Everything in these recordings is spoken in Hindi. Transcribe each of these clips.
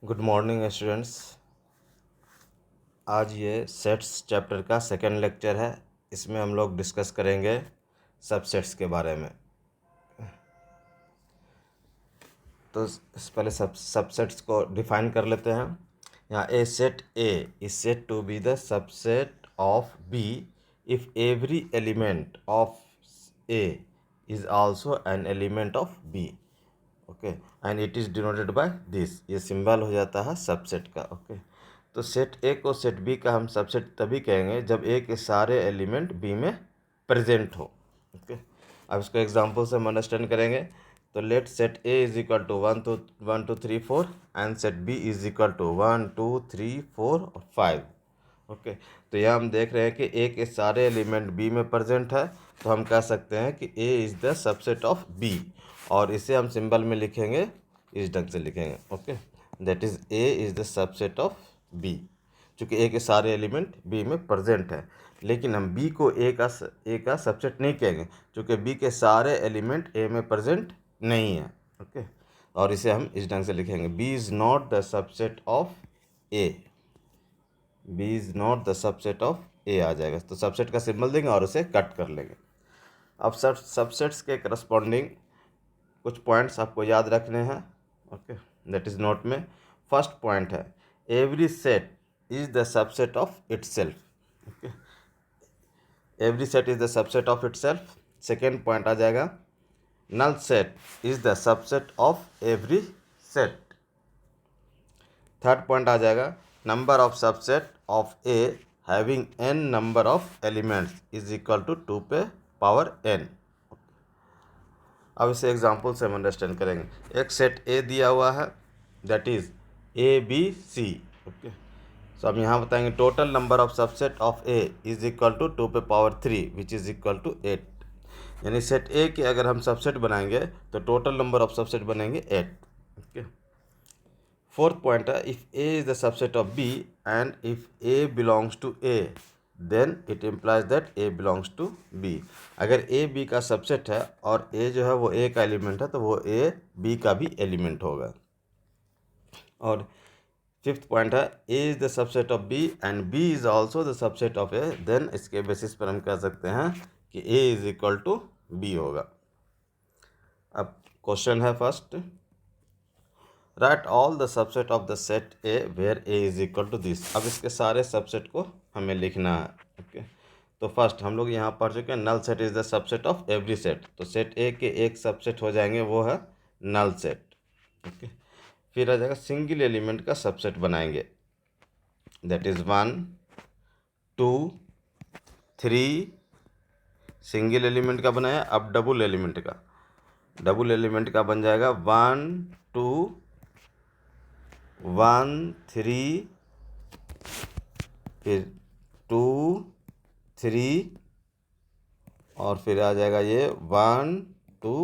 Good morning students. आज ये सेट्स चैप्टर का सेकंड लेक्चर है। इसमें हम लोग डिस्कस करेंगे सबसेट्स के बारे में। तो पहले सबसेट्स को डिफाइन कर लेते हैं। यहाँ A set A is set to be the subset of B if every element of A is also an element of B. Okay, and it is denoted by this. ये सिंबल हो जाता है सबसेट का। ओके, तो सेट ए को सेट बी का हम सबसेट तभी कहेंगे जब ए के सारे एलिमेंट बी में प्रेजेंट हो। ओके, अब इसको एग्जांपल से हम अंडरस्टैंड करेंगे। तो let set A is equal to 1 2 3 4 and set B is equal to 1 2 3 4 और 5। ओके, तो यहाँ हम देख रहे हैं कि ए के सारे एलिमेंट बी में प्रेजेंट है, तो हम कह सकते हैं कि A is the subset of B, और इसे हम सिंबल में लिखेंगे, इस ढंग से लिखेंगे। Okay, that is A is the subset of B, चूँकि ए के सारे एलिमेंट बी में प्रेजेंट है। लेकिन हम बी को ए का सबसेट नहीं कहेंगे, चूँकि बी के सारे एलिमेंट ए में प्रेजेंट नहीं है। ओके, और इसे हम इस ढंग से लिखेंगे, B is not the subset of A. B is not the subset of A आ जाएगा। तो सबसेट का सिंबल देंगे और उसे कट कर लेंगे। अब सबसेट्स के करस्पॉन्डिंग कुछ पॉइंट्स आपको याद रखने हैं। ओके, दैट इज़ नोट में फर्स्ट पॉइंट है every set is the subset of itself. Okay, every set is the subset of itself. Second point आ जाएगा null set is the subset of every set. Third point आ जाएगा number of subset of A having n number of elements is equal to 2 पे पावर n। अब इसे एग्जांपल से हम अंडरस्टैंड करेंगे। एक सेट ए दिया हुआ है, that is A B C. Okay, so हम यहाँ बताएंगे total number of subset of A is equal to 2 पे power 3 which is equal to 8। यानी सेट ए के अगर हम सबसेट बनाएंगे तो टोटल नंबर ऑफ सबसेट बनेंगे 8। ओके, फोर्थ पॉइंट है if A is the subset of B and if A belongs to A then it implies that A belongs to B. अगर ए बी का सबसेट है और ए जो है वो ए का एलिमेंट है, तो वो ए बी का भी एलिमेंट होगा। और फिफ्थ पॉइंट है A is the subset of B and B is also the subset of A, then इसके बेसिस पर हम कह सकते हैं कि A is equal to B होगा। अब क्वेश्चन है first, right all the subset of the set A where A is equal to this. अब इसके सारे सबसेट को हमें लिखना है। ओके, तो फर्स्ट हम लोग यहाँ पढ़ चुके हैं null set is the subset of every set. तो सेट ए के एक सबसेट हो जाएंगे, वो है नल सेट। ओके, फिर आ जाएगा सिंगल एलिमेंट का सबसेट बनाएंगे, दैट इज 1 2 3। सिंगल एलिमेंट का बनाया। अब डबल एलिमेंट का बन जाएगा 1 2 1 3, फिर 2 3, और फिर आ जाएगा ये 1 2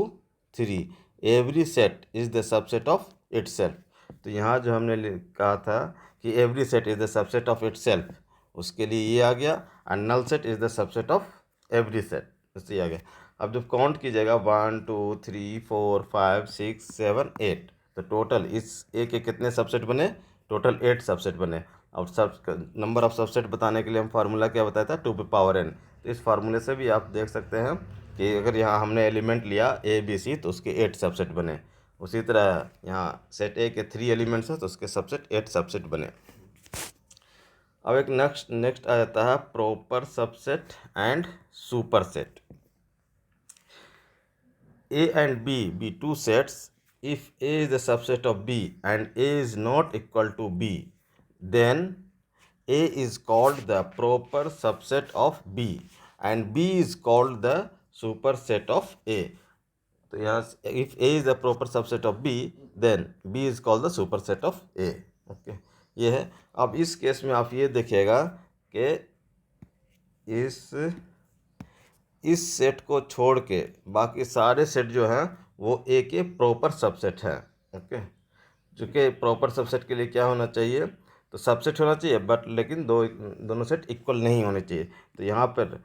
3। Every set is the subset of itself. तो यहाँ जो हमने कहा था कि every set is the subset of itself, उसके लिए ये आ गया। And null set is the subset of every set, उससे आ गया। अब जब काउंट कीजिएगा 1 2 3 4 5 6 7 8, तो टोटल इस ए के कितने सबसेट बने? टोटल 8 सबसेट बने। और सब नंबर ऑफ सबसेट बताने के लिए हम फार्मूला क्या बताया था? 2 पे पावर n। तो इस फार्मूले से भी आप देख सकते हैं कि अगर यहाँ हमने एलिमेंट लिया ए बी सी तो उसके 8 सबसेट बने। उसी तरह यहाँ सेट ए के 3 एलिमेंट्स हैं तो उसके सबसेट 8 सबसेट बने। अब एक नेक्स्ट आ जाता है proper subset and super set. A and B be two sets. If A is the subset of B and A is not equal to B, then A is called the proper subset of B and B is called the superset of A. तो यहाँ if A is the proper subset of B, then B is called the superset of A. Okay, ये है। अब इस केस में आप ये देखिएगा कि इस सेट को छोड़ के बाकी सारे सेट जो हैं वो ए के प्रॉपर सबसेट हैं। ओके, चूँकि प्रॉपर सबसेट के लिए क्या होना चाहिए? तो सबसेट होना चाहिए, बट लेकिन दोनों सेट इक्वल नहीं होने चाहिए। तो यहाँ पर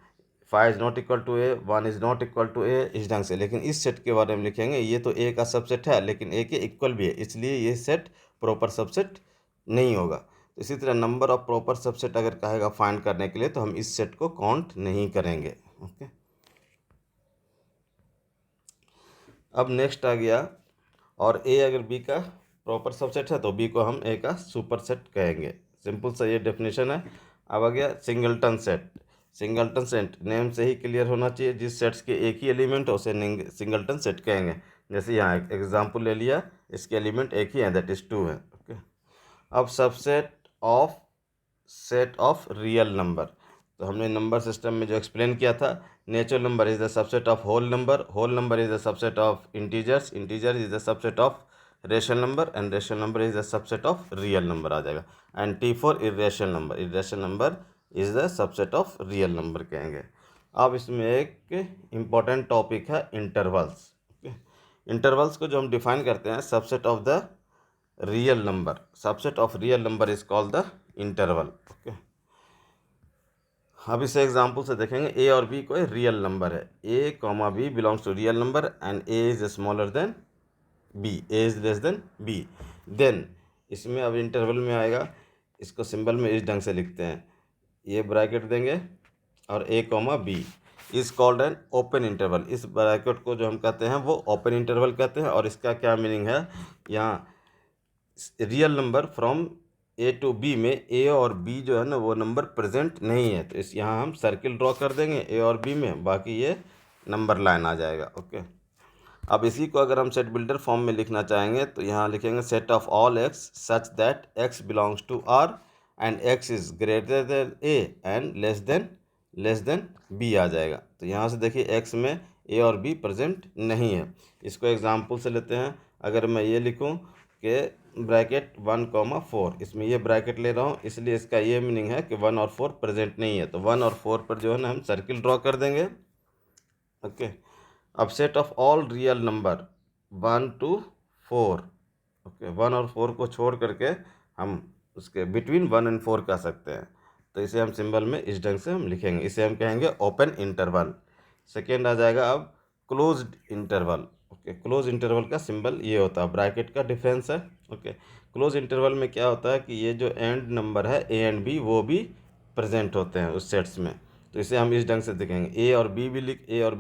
5 is not equal to A, 1 is not equal to A, इस ढंग से। लेकिन इस सेट के बारे में लिखेंगे ये तो ए का सबसेट है लेकिन ए के इक्वल भी है, इसलिए ये सेट प्रॉपर सबसेट नहीं होगा। तो इसी तरह नंबर ऑफ प्रॉपर सबसेट अगर कहेगा फाइंड करने के लिए तो हम इस सेट को काउंट नहीं करेंगे। ओके, अब नेक्स्ट आ गया, और ए अगर बी का प्रॉपर सबसेट है तो बी को हम ए का सुपर सेट कहेंगे। सिंपल सा ये डेफिनेशन है। अब आ गया singleton set. Singleton set name से ही क्लियर होना चाहिए, जिस सेट्स के एक ही एलिमेंट है उसे सिंगलटन सेट कहेंगे। जैसे यहाँ एक एग्जाम्पल ले लिया, इसके एलिमेंट एक ही है, दैट इज़ 2 है। ओके, अब subset of set of real number. तो हमने नंबर सिस्टम में जो एक्सप्लेन किया था, natural number is the subset of whole number is the subset of integers is the subset of rational number, and rational number is the subset of real number आ जाएगा। And T for irrational number is the subset of real number कहेंगे। अब इसमें एक इम्पॉर्टेंट टॉपिक है इंटरवल्स। इंटरवल्स को जो हम डिफाइन करते हैं, subset of the real number, subset of real number is called the interval. Okay, अब इसे एग्जाम्पल से देखेंगे। ए और बी कोई रियल नंबर है, A comma B belongs to real number and A is smaller than B, A is less than B. Then इसमें अब इंटरवल में आएगा, इसको सिंबल में इस ढंग से लिखते हैं, ये ब्रैकेट देंगे और A comma B is called an open interval. इस ब्रैकेट को जो हम कहते हैं वो ओपन इंटरवल कहते हैं। और इसका क्या मीनिंग है, यहाँ real number from A to B में ए और बी जो है ना वो नंबर प्रेजेंट नहीं है, तो इस यहाँ हम सर्किल ड्रॉ कर देंगे ए और बी में, बाकी ये नंबर लाइन आ जाएगा। ओके, अब इसी को अगर हम सेट बिल्डर फॉर्म में लिखना चाहेंगे तो यहाँ लिखेंगे set of all x such that x belongs to R and x is greater than A and less than B आ जाएगा। तो यहाँ से देखिए एक्स में ए और बी प्रेजेंट नहीं है। इसको एग्जाम्पल से लेते हैं, अगर मैं ये लिखूँ कि ब्रैकेट 1,4, इसमें ये ब्रैकेट ले रहा हूँ इसलिए इसका ये मीनिंग है कि 1 और 4 प्रेजेंट नहीं है, तो 1 और 4 पर जो है ना हम सर्किल ड्रॉ कर देंगे। ओके, अब set of all real number 1 to 4, okay, 1 और 4 को छोड़ करके हम उसके बिटवीन 1 and 4 कह सकते हैं, तो इसे हम सिंबल में इस ढंग से हम लिखेंगे, इसे हम कहेंगे ओपन इंटरवल। सेकेंड आ जाएगा अब closed interval. Okay, close interval का सिंबल ये होता है, ब्रैकेट का डिफरेंस है। ओके, क्लोज इंटरवल में क्या होता है कि ये जो एंड नंबर है ए एंड बी वो भी प्रेजेंट होते हैं उस सेट्स में, तो इसे हम इस ढंग से देखेंगे, ए और बी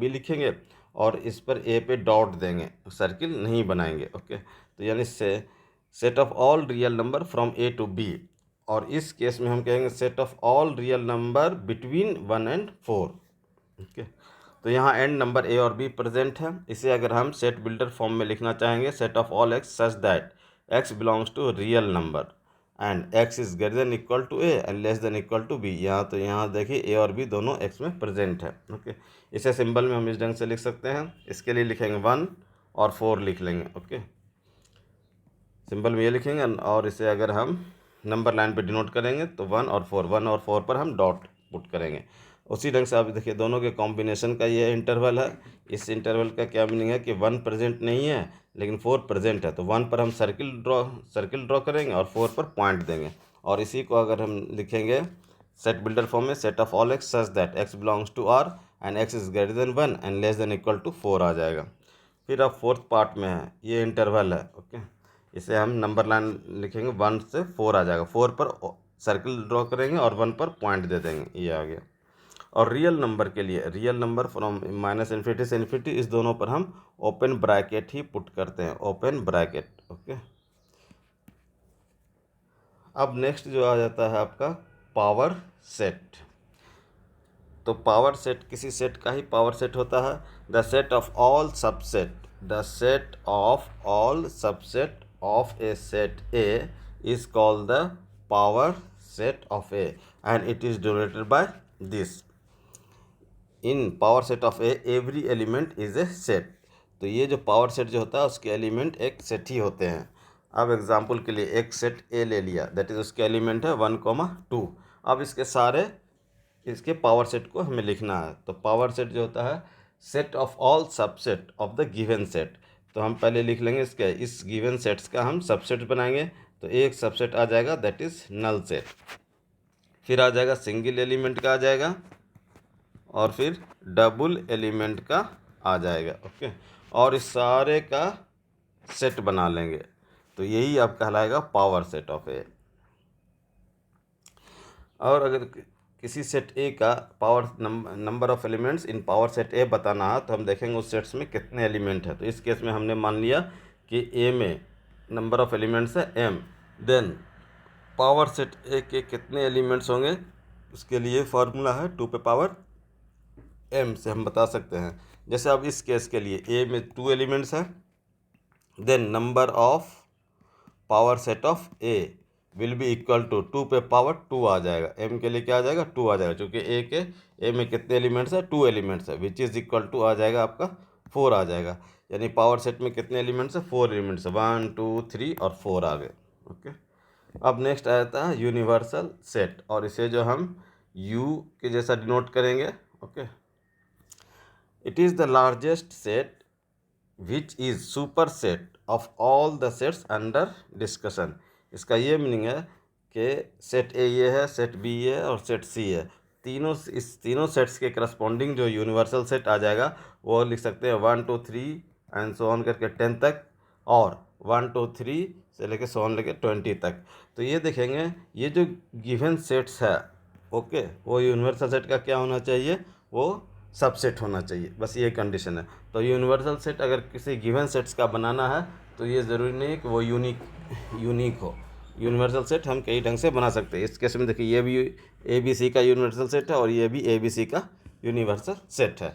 लिखेंगे और इस पर ए पे डॉट देंगे, सर्किल नहीं बनाएंगे। ओके, तो यानी set of all real number from A to B, और इस केस में हम कहेंगे set of all real number between 1 and 4। Okay, तो यहाँ एंड नंबर ए और बी प्रेजेंट है। इसे अगर हम सेट बिल्डर फॉर्म में लिखना चाहेंगे, set of all x such that x belongs to real number and x is greater than equal to A and less than equal to B. यहाँ तो यहाँ देखिए ए और बी दोनों एक्स में प्रेजेंट है। ओके, इसे सिंबल में हम इस ढंग से लिख सकते हैं, इसके लिए लिखेंगे 1 और 4 लिख लेंगे। ओके, सिंबल में ये लिखेंगे और इसे अगर हम नंबर लाइन पे डिनोट करेंगे तो 1 और 4 पर हम डॉट पुट करेंगे। उसी ढंग से आप देखिए दोनों के कॉम्बिनेशन का ये इंटरवल है। इस इंटरवल का क्या मीनिंग है कि 1 प्रेजेंट नहीं है लेकिन 4 प्रेजेंट है, तो 1 पर हम सर्किल ड्रॉ करेंगे और 4 पर पॉइंट देंगे। और इसी को अगर हम लिखेंगे सेट बिल्डर फॉर्म में, set of all x such that x belongs to R and x is greater than 1 and less than equal to 4 आ जाएगा। फिर अब फोर्थ पार्ट में है, ये इंटरवल है। ओके, इसे हम नंबर लाइन लिखेंगे 1 से 4 आ जाएगा, 4 पर सर्किल ड्रॉ करेंगे और 1 पर पॉइंट दे देंगे, ये आ गया। और रियल नंबर के लिए, रियल नंबर फ्रॉम -∞ से ∞, इस दोनों पर हम ओपन ब्रैकेट ही पुट करते हैं, ओपन ब्रैकेट। ओके, अब नेक्स्ट जो आ जाता है आपका पावर सेट। तो पावर सेट किसी सेट का ही पावर सेट होता है। The set of all subset of A set A is called the power set of A and it is denoted by this. In power set of A every element is a set. तो ये जो पावर सेट जो होता है उसके एलिमेंट एक सेट ही होते हैं। अब एग्जांपल के लिए एक सेट ए ले लिया, दैट इज उसके एलिमेंट है 1,2। अब इसके पावर सेट को हमें लिखना है। तो पावर सेट जो होता है set of all subset of the given set. तो हम पहले लिख लेंगे इस गिवन सेट्स का हम सबसेट बनाएंगे। तो एक सबसेट आ जाएगा दैट इज नल सेट, फिर आ जाएगा सिंगल एलिमेंट का आ जाएगा, और फिर डबल एलिमेंट का आ जाएगा। ओके, और इस सारे का सेट बना लेंगे, तो यही अब कहलाएगा पावर सेट ऑफ ए। और अगर किसी सेट ए का power number of elements in power set ए बताना है, तो हम देखेंगे उस सेट्स में कितने एलिमेंट है। तो इस केस में हमने मान लिया कि ए में नंबर ऑफ एलिमेंट्स है m, then power set A के कितने एलिमेंट्स होंगे, उसके लिए फार्मूला है 2 पे पावर m से हम बता सकते हैं। जैसे अब इस केस के लिए ए में 2 एलिमेंट्स हैं, then number of power set of A will be equal to 2 पे पावर 2 आ जाएगा। m के लिए क्या आ जाएगा, 2 आ जाएगा, क्योंकि ए में कितने एलिमेंट्स है, 2 एलिमेंट्स है, विच इज़ इक्वल टू आ जाएगा आपका 4 आ जाएगा। यानी पावर सेट में कितने एलिमेंट्स है, 4 एलिमेंट्स है, 1 2 3 और 4 आ गए। ओके, अब नेक्स्ट आता है यूनिवर्सल सेट, और इसे जो हम u के जैसा डिनोट करेंगे। Okay, it is the largest set which is super set of all the sets under discussion. इसका ये मीनिंग है कि सेट ए ये है, सेट बी ये है और सेट सी है, इस तीनों सेट्स के करस्पॉन्डिंग जो यूनिवर्सल सेट आ जाएगा वो लिख सकते हैं 1 2 3 एंड सो ऑन करके 10 तक, और 1 2 3 से लेके सो ऑन लेके 20 तक। तो ये देखेंगे ये जो गिवन सेट्स है, ओके, वो यूनिवर्सल सेट का क्या होना चाहिए, वो सबसेट होना चाहिए, बस ये कंडीशन है। तो यूनिवर्सल सेट अगर किसी गिवन सेट्स का बनाना है तो ये ज़रूरी नहीं है कि वो यूनिक हो। यूनिवर्सल सेट हम कई ढंग से बना सकते हैं। इस केस में देखिए ये भी ए बी सी का यूनिवर्सल सेट है और ये भी ए बी सी का यूनिवर्सल सेट है।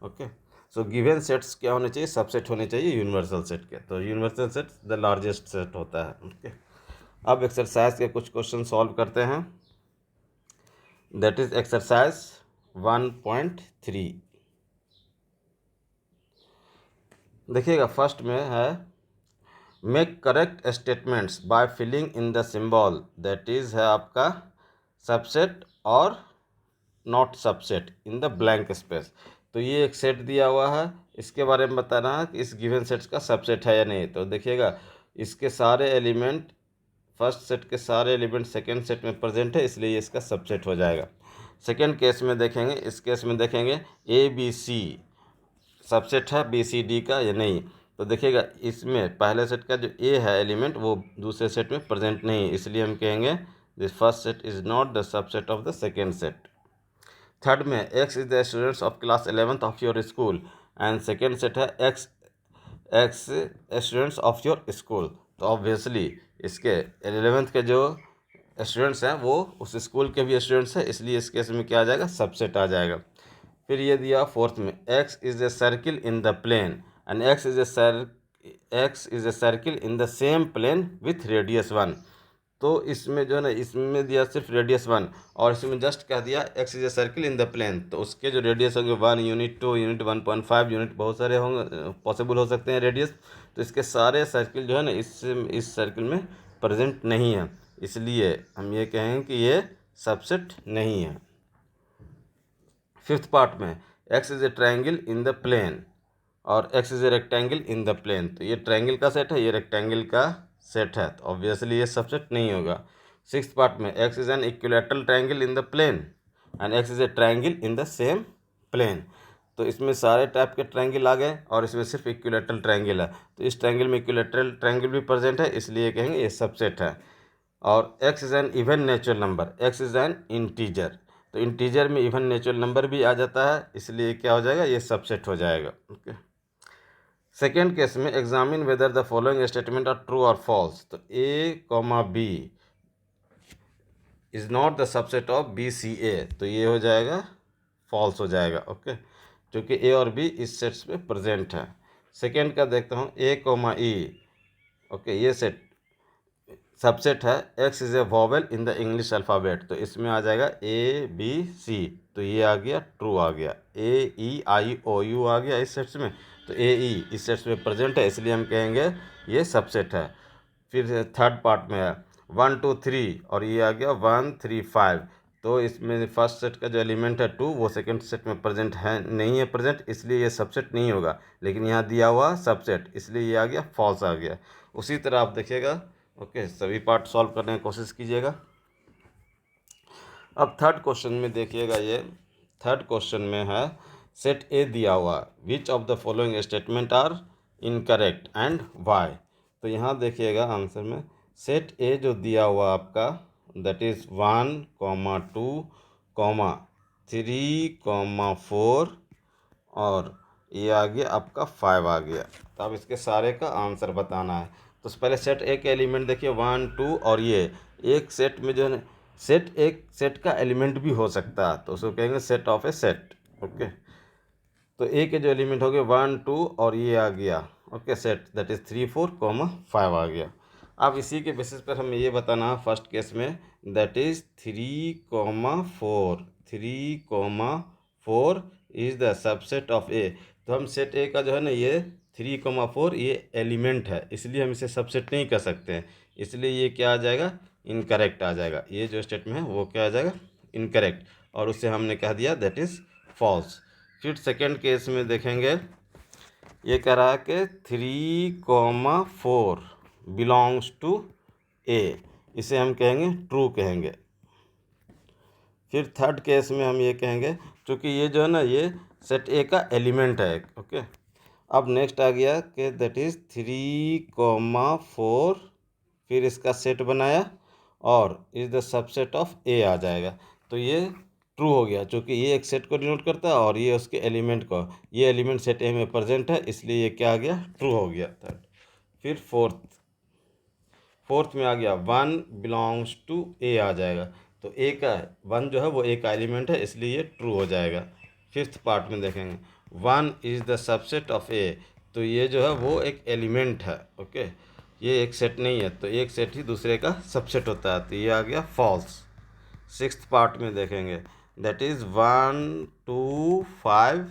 ओके, सो गिवन सेट्स क्या होने चाहिए, सबसेट होने चाहिए यूनिवर्सल सेट के। तो universal set the largest set होता है। ओके, अब एक्सरसाइज के कुछ क्वेश्चन सॉल्व करते हैं। That is exercise 1.3। देखिएगा फर्स्ट में है make correct statements by filling in the symbol, that is है आपका सबसेट और not subset in the blank space. तो ये एक सेट दिया हुआ है, इसके बारे में बताना है कि इस गिवन सेट का सबसेट है या नहीं। तो देखिएगा इसके सारे एलिमेंट, फर्स्ट सेट के सारे एलिमेंट सेकेंड सेट में प्रेजेंट है, इसलिए इसका सबसेट हो जाएगा। सेकेंड केस में देखेंगे, इस केस में देखेंगे ए बी सी सबसेट है बी सी डी का या नहीं। तो देखिएगा इसमें पहले सेट का जो ए है एलिमेंट वो दूसरे सेट में प्रेजेंट नहीं है, इसलिए हम कहेंगे this first set is not the subset of the second set. Third में x is the students of class 11th of your school, and second set है x students of your school. तो ऑब्वियसली इसके 11th के जो स्टूडेंट्स हैं वो उस स्कूल के भी स्टूडेंट्स हैं, इसलिए इस केस में क्या आ जाएगा, सबसेट आ जाएगा। फिर ये दिया फोर्थ में x is a circle in the plane and x is a circle in the same plane with radius 1। तो इसमें जो है ना, इसमें दिया सिर्फ रेडियस 1 और इसमें जस्ट कह दिया x is a circle in the plane. तो उसके जो रेडियस होंगे 1 यूनिट 2 यूनिट 1.5 यूनिट, बहुत सारे होंगे, पॉसिबल हो सकते हैं रेडियस। तो इसके सारे सर्किल जो है ना इस सर्किल में प्रेजेंट नहीं है, इसलिए हम ये कहेंगे कि ये सबसेट नहीं है। फिफ्थ पार्ट में x is a triangle in the plane और x is a rectangle in the plane. तो ये ट्रायंगल का सेट है, ये रेक्टेंगल का सेट है, तो ऑब्वियसली ये सबसेट नहीं होगा। सिक्स्थ पार्ट में x is an equilateral triangle in the plane and x is a triangle in the same plane. तो इसमें सारे टाइप के ट्रायंगल आ गए और इसमें सिर्फ इक्विलैटरल ट्रायंगल है, तो इस ट्रायंगल में इक्विलैटरल ट्रायंगल भी प्रेजेंट है, इसलिए कहेंगे ये सबसेट है। और x is N even natural number, x is N integer, तो इंटीजर में इवन नेचुरल नंबर भी आ जाता है, इसलिए क्या हो जाएगा, ये सबसेट हो जाएगा। ओके, सेकेंड केस में examine whether the following statement are true और फॉल्स। तो A comma B is not the subset of B C A, तो ये हो जाएगा फॉल्स हो जाएगा। ओके, क्योंकि ए और बी इस सेट्स में प्रेजेंट है। सेकेंड का देखता हूँ ए कॉमा ई, ओके, ये सेट सबसेट है x is a vowel in the English alphabet, तो इसमें आ जाएगा ए बी सी, तो ये आ गया ट्रू आ गया। ए ई आई ओ यू आ गया इस सेट्स में, तो ए ई इस सेट्स में प्रेजेंट है, इसलिए हम कहेंगे ये सबसेट है। फिर थर्ड पार्ट में है 1 2 3 और ये आ गया 1 3 5, तो इसमें फर्स्ट सेट का जो एलिमेंट है 2 वो सेकंड सेट में प्रेजेंट है नहीं है प्रेजेंट, इसलिए ये सबसेट नहीं होगा, लेकिन यहाँ दिया हुआ सबसेट, इसलिए ये आ गया फॉल्स आ गया। उसी तरह आप देखिएगा। ओके, सभी पार्ट सॉल्व करने की कोशिश कीजिएगा। अब थर्ड क्वेश्चन में देखिएगा, ये थर्ड क्वेश्चन में है सेट ए दिया हुआ, which of the following statement are incorrect and why. तो यहाँ देखिएगा आंसर में सेट ए जो दिया हुआ आपका दैट इज़ 1,2,3,4 और ये आ गया आपका 5 आ गया। तो अब इसके सारे का आंसर बताना है। तो पहले सेट ए के एलिमेंट देखिए 1 2 और ये एक सेट में जो है सेट एक सेट का एलिमेंट भी हो सकता है, तो उसको कहेंगे set of A set. Okay, तो ए के जो एलिमेंट हो गए 1 2 और ये आ गया ओके सेट दैट इज़ 3 4 5 आ गया। अब इसी के बेसिस पर हमें ये बताना है फर्स्ट केस में that is 3,4 is the subset of A. तो हम सेट ए का जो है ना ये 3,4 ये एलिमेंट है, इसलिए हम इसे सबसेट नहीं कर सकते हैं, इसलिए ये क्या आ जाएगा इनकरेक्ट आ जाएगा। ये जो स्टेटमेंट है वो क्या आ जाएगा इनकरेक्ट, और उससे हमने कह दिया दैट इज़ फॉल्स। फिर सेकेंड केस में देखेंगे, ये कह रहा है कि 3,4 बिलोंग्स टू ए, इसे हम कहेंगे ट्रू कहेंगे। फिर थर्ड केस में हम ये कहेंगे क्योंकि ये जो है ना ये सेट ए का एलिमेंट है ओके। अब नेक्स्ट आ गया कि दैट इज़ 3,4 फिर इसका सेट बनाया और is the subset of A आ जाएगा। तो ये ट्रू हो गया क्योंकि ये एक सेट को डिनोट करता है और ये उसके एलिमेंट को, ये एलिमेंट सेट ए में प्रेजेंट है, इसलिए ये क्या आ गया ट्रू हो गया थर्ड। फिर फोर्थ में आ गया 1 बिलोंग्स टू ए आ जाएगा, तो ए का 1 जो है वो ए का एलिमेंट है, इसलिए ये ट्रू हो जाएगा। फिफ्थ पार्ट में देखेंगे 1 is the subset of A, तो ये जो है वो एक एलिमेंट है ओके, ये एक सेट नहीं है, तो एक सेट ही दूसरे का सबसेट होता है, तो ये आ गया फॉल्स। सिक्स्थ पार्ट में देखेंगे that is 1 2 5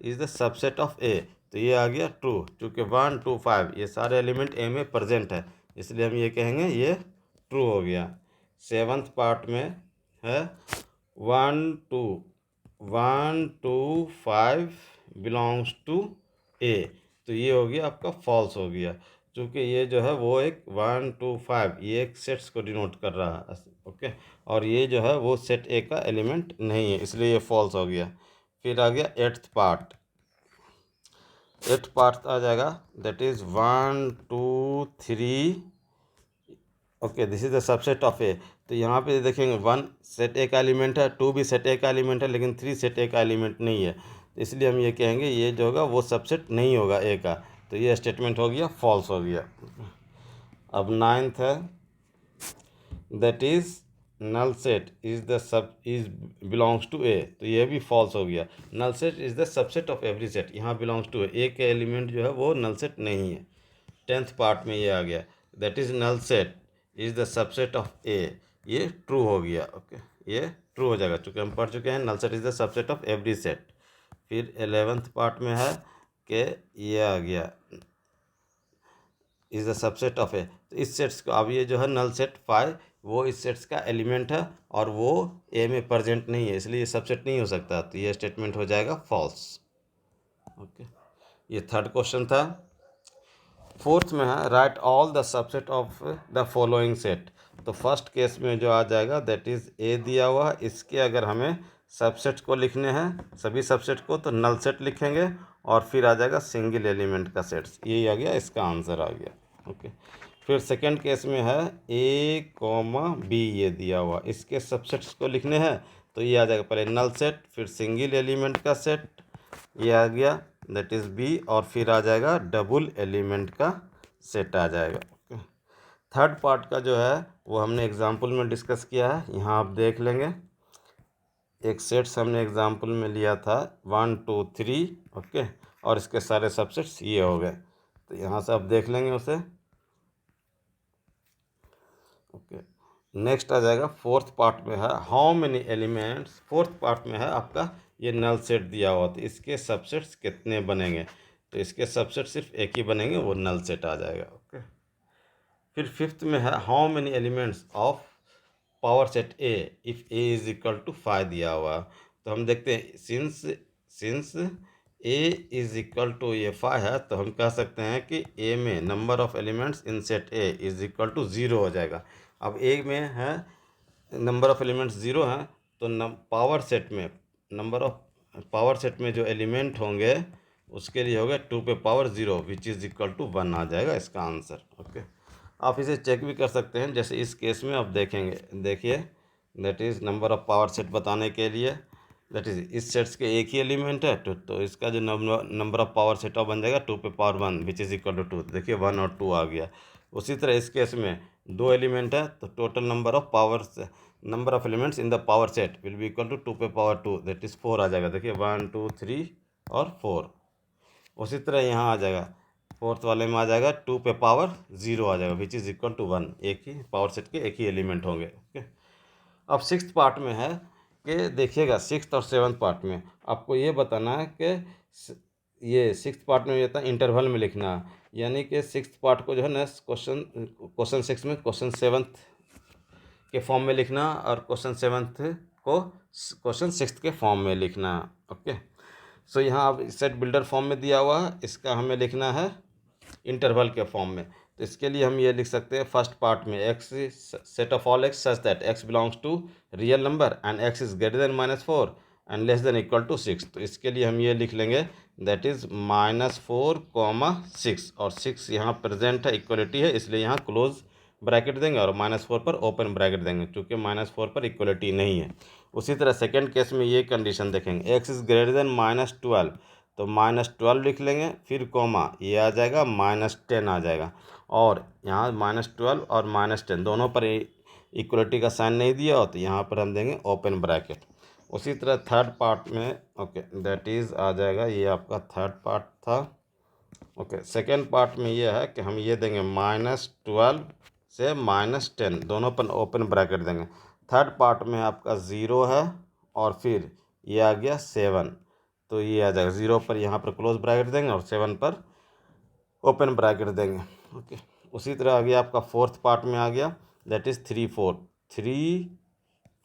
is the subset of A, तो ये आ गया ट्रू क्योंकि 1 2 5 ये सारे एलिमेंट ए में प्रेजेंट है, इसलिए हम ये कहेंगे ये ट्रू हो गया। सेवन्थ पार्ट में है 1 2 बिलोंग्स टू ए, तो ये हो गया आपका फॉल्स हो गया क्योंकि ये जो है वो एक 1 2 5 ये एक सेट्स को डिनोट कर रहा है ओके, और ये जो है वो सेट ए का एलिमेंट नहीं है, इसलिए ये फॉल्स हो गया। फिर आ गया एट्थ पार्ट आ जाएगा that is 1 2 3 okay this is the subset of A. तो यहाँ पे देखेंगे 1 सेट ए का एलिमेंट है, 2 भी सेट ए का एलिमेंट है, लेकिन 3 सेट ए का एलिमेंट नहीं है, तो इसलिए हम ये कहेंगे ये जो होगा वो सबसेट नहीं होगा ए का, तो ये स्टेटमेंट हो गया फॉल्स हो गया। अब नाइन्थ है that is null set is belongs to A, तो ये भी फॉल्स हो गया। Null set is the subset of every set, यहाँ बिलोंग्स टू ए के एलिमेंट जो है वो नल सेट नहीं है। टेंथ पार्ट में ये आ गया that is null set is the subset of A, ये ट्रू हो गया ओके, ये ट्रू हो जाएगा क्योंकि हम पढ़ चुके हैं null set is the subset of every set. फिर 11th पार्ट में है कि ये आ गया is the subset of A, तो इस सेट्स को अब ये जो है नल सेट 5 वो इस सेट्स का एलिमेंट है और वो ए में प्रेजेंट नहीं है, इसलिए ये सबसेट नहीं हो सकता, तो ये स्टेटमेंट हो जाएगा फॉल्स ओके। ये थर्ड क्वेश्चन था। फोर्थ में है right all the subset of the following set, तो फर्स्ट केस में जो आ जाएगा दैट इज़ ए दिया हुआ, इसके अगर हमें सबसेट को लिखने हैं सभी सबसेट को तो नल सेट लिखेंगे और फिर आ जाएगा सिंगल एलिमेंट का सेट्स, यही आ गया इसका आंसर आ गया ओके। फिर सेकंड केस में है ए कॉमा बी ये दिया हुआ, इसके सबसेट्स को लिखने हैं तो ये आ जाएगा पहले नल सेट फिर सिंगल एलिमेंट का सेट, ये आ गया दैट इज़ बी, और फिर आ जाएगा डबल एलिमेंट का सेट आ जाएगा ओके। थर्ड पार्ट का जो है वो हमने एग्जाम्पल में डिस्कस किया है, यहाँ आप देख लेंगे एक सेट्स हमने एग्जाम्पल में लिया था 1 2 3 ओके, और इसके सारे सबसेट्स ये हो गए, तो यहाँ से आप देख लेंगे उसे ओके। नेक्स्ट आ जाएगा फोर्थ पार्ट में है how many elements, fourth part में है आपका ये नल सेट दिया हुआ, तो इसके सबसेट्स कितने बनेंगे, तो इसके सबसेट सिर्फ एक ही बनेंगे वो नल सेट आ जाएगा ओके। फिर फिफ्थ में है how many elements of power set A if A is equal to 5 दिया हुआ, तो हम देखते हैं since A is equal to ये 5 है, तो हम कह सकते हैं कि ए में number of elements in set A is equal to 0 हो जाएगा। अब ए में है नंबर ऑफ एलिमेंट्स 0 हैं, तो पावर सेट में नंबर ऑफ पावर सेट में जो एलिमेंट होंगे उसके लिए होगा 2 पे power 0 which is equal to 1 आ जाएगा इसका आंसर। ओके, आप इसे चेक भी कर सकते हैं, जैसे इस केस में आप देखेंगे, देखिए that is number of power set बताने के लिए दैट इज़ इस सेट्स के एक ही एलिमेंट है तो इसका जो नंबर ऑफ पावर सेट बन जाएगा 2 पे power 1 which is equal to 2। देखिए 1 और 2 आ गया। उसी तरह इस केस में 2 एलिमेंट है तो total number of elements in the power set will be equal to 2 पे पावर 2 दैट इज़ 4 आ जाएगा। देखिए 1 2 3 और 4। उसी तरह यहाँ आ जाएगा, फोर्थ वाले में आ जाएगा 2 पे पावर 0 आ जाएगा विच इज़ इक्वल टू 1। एक ही पावर सेट के एक ही एलिमेंट होंगे। ओके, अब सिक्स्थ पार्ट में है कि देखिएगा, सिक्स्थ और सेवन्थ पार्ट में आपको ये बताना है कि ये सिक्स्थ पार्ट में ये था इंटरवल में लिखना है, यानी कि सिक्स्थ पार्ट को जो है ना क्वेश्चन 6 में क्वेश्चन 7th के फॉर्म में लिखना और क्वेश्चन 7th को क्वेश्चन 6th के फॉर्म में लिखना। ओके, सो यहाँ अब सेट बिल्डर फॉर्म में दिया हुआ है, इसका हमें लिखना है इंटरवल के फॉर्म में। तो इसके लिए हम ये लिख सकते हैं फर्स्ट पार्ट में x set of all x such that x belongs to real number and x is greater than -4 and less than equal to 6। तो इसके लिए हम ये लिख लेंगे दैट इज़ -4, 6 और 6 यहाँ प्रेजेंट है, इक्वलिटी है, इसलिए यहाँ क्लोज ब्रैकेट देंगे और -4 पर ओपन ब्रैकेट देंगे क्योंकि -4 पर इक्वलिटी नहीं है। उसी तरह सेकेंड केस में ये कंडीशन देखेंगे एक्स इज़ ग्रेटर देन -12 तो -12 लिख लेंगे, फिर कॉमा ये आ जाएगा -10 आ जाएगा, और यहाँ -12 और -10 दोनों पर इक्वलिटी का साइन नहीं दिया हो तो यहाँ पर हम देंगे ओपन ब्रैकेट। उसी तरह थर्ड पार्ट में ओके दैट इज़ आ जाएगा, ये आपका थर्ड पार्ट था। ओके, सेकेंड पार्ट में ये है कि हम ये देंगे -12 से -10 दोनों पर ओपन ब्रैकेट देंगे। थर्ड पार्ट में आपका 0 है और फिर ये आ गया 7 तो ये आ जाएगा 0 पर यहाँ पर क्लोज ब्रैकेट देंगे और 7 पर ओपन ब्रैकेट देंगे। ओके, उसी तरह आ गया आपका फोर्थ पार्ट में आ गया दैट इज़ 3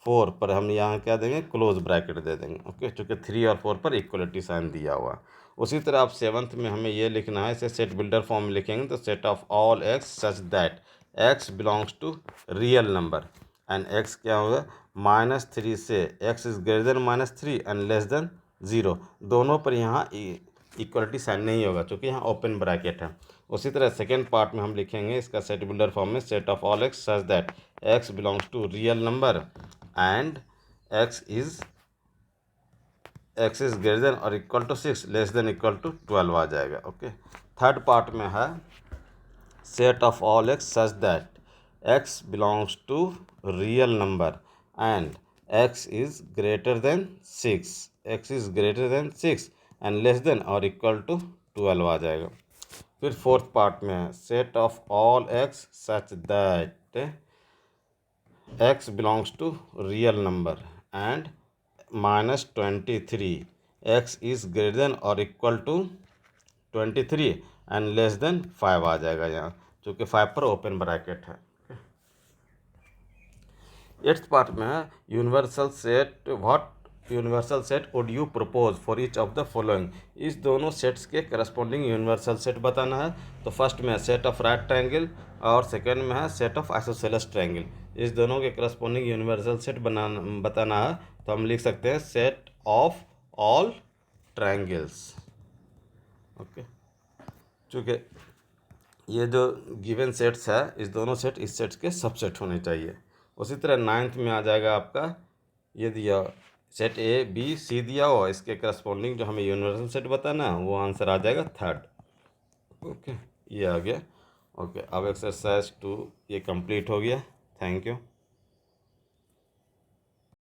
4 पर हम यहाँ क्या देंगे क्लोज ब्रैकेट दे देंगे। ओके, चूँकि 3 और 4 पर इक्वलिटी साइन दिया हुआ। उसी तरह आप सेवन्थ में हमें ये लिखना है, इसे सेट बिल्डर फॉर्म में लिखेंगे तो set of all x such that x belongs to real number and x क्या होगा -3 से x is greater than -3 and less than 0 दोनों पर यहाँ इक्वलिटी साइन नहीं होगा क्योंकि यहाँ ओपन ब्रैकेट है। उसी तरह सेकेंड पार्ट में हम लिखेंगे इसका सेट बिल्डर फॉर्म में set of all x such that x belongs to real number and x is greater than और equal to 6 less than equal to 12 आ जाएगा। ओके, थर्ड पार्ट में है set of all x such that x belongs to real number and x is greater than 6 and less than और इक्वल टू 12 आ जाएगा। फिर फोर्थ पार्ट में है set of all x such that x belongs to real number and -23 x is greater than और equal to 23 and less than 5 आ जाएगा यहाँ क्योंकि 5 पर ओपन ब्रैकेट है। एट्थ पार्ट में है universal set would you propose for each of the following. इस दोनों सेट्स के करस्पॉन्डिंग यूनिवर्सल सेट बताना है। तो फर्स्ट में है सेट ऑफ राइट ट्रायंगल और सेकंड में है सेट ऑफ आइसोसेलेस ट्रायंगल। इस दोनों के करस्पॉन्डिंग यूनिवर्सल सेट बताना है तो हम लिख सकते हैं set of all triangles. Okay, चूँकि ये जो गिवन सेट्स है इस दोनों सेट इस सेट्स के सबसेट होने चाहिए। उसी तरह नाइन्थ में आ जाएगा आपका ये दिया सेट ए बी सी दिया हो, इसके करस्पॉन्डिंग जो हमें यूनिवर्सल सेट बताना है वो आंसर आ जाएगा थर्ड। ओके, ये आ गया। ओके, अब एक्सरसाइज 2 ये कंप्लीट हो गया। Thank you.